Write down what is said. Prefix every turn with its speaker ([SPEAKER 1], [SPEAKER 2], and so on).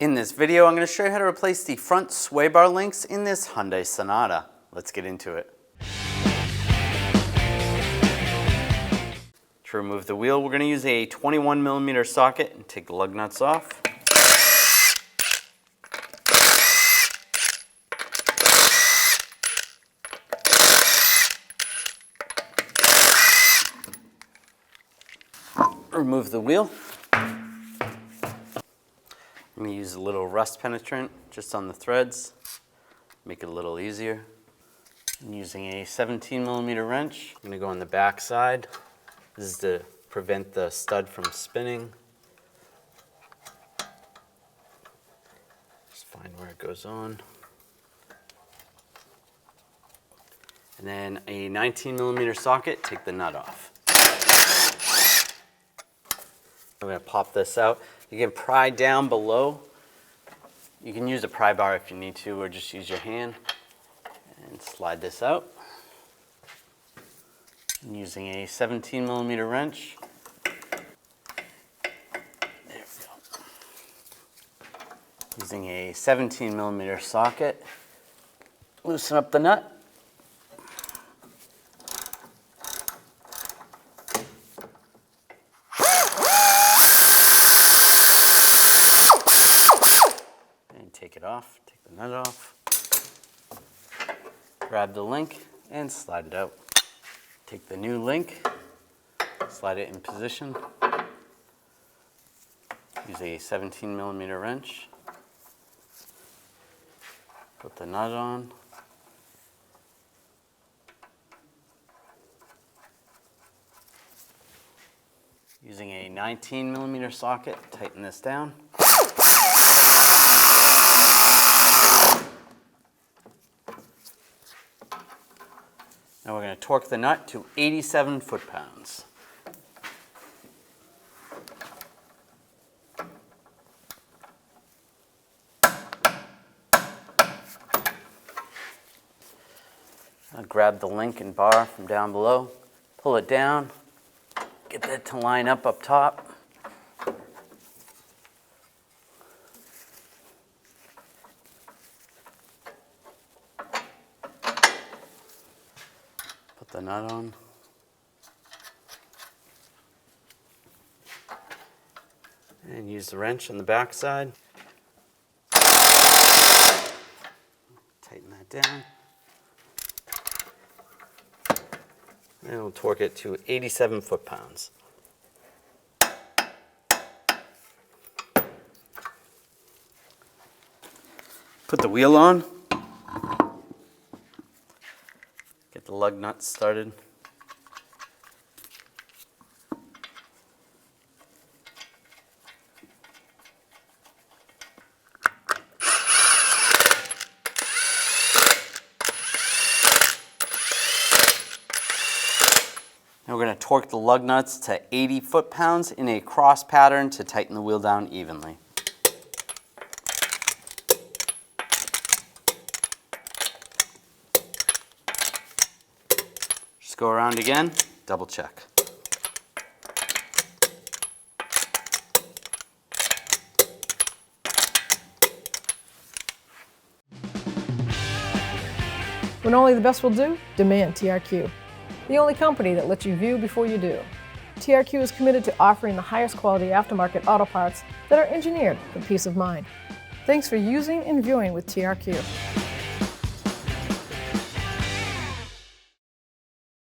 [SPEAKER 1] In this video, I'm going to show you how to replace the front sway bar links in this Hyundai Sonata. Let's get into it. To remove the wheel, we're going to use a 21mm socket and take the lug nuts off. Remove the wheel. I'm going to use a little rust penetrant just on the threads, make it a little easier. I'm using a 17mm wrench. I'm going to go on the back side. This is to prevent the stud from spinning. Just find where it goes on. And then a 19mm socket, take the nut off. I'm going to pop this out. You can pry down below. You can use a pry bar if you need to, or just use your hand and slide this out. I'm using a 17mm wrench. There we go. Using a 17mm socket. Loosen up the nut. Take it off, take the nut off, grab the link and slide it out. Take the new link, slide it in position, use a 17mm wrench, put the nut on, using a 19mm socket, tighten this down. Now we're going to torque the nut to 87 foot-pounds. I'll grab the link and bar from down below, pull it down, get that to line up top. Put the nut on. And use the wrench on the back side. Tighten that down. And we'll torque it to 87 foot-pounds. Put the wheel on. Get the lug nuts started. Now we're going to torque the lug nuts to 80 foot-pounds in a cross pattern to tighten the wheel down evenly. Just go around again, double check.
[SPEAKER 2] When only the best will do, demand TRQ. The only company that lets you view before you do. TRQ is committed to offering the highest quality aftermarket auto parts that are engineered for peace of mind. Thanks for using and viewing with TRQ.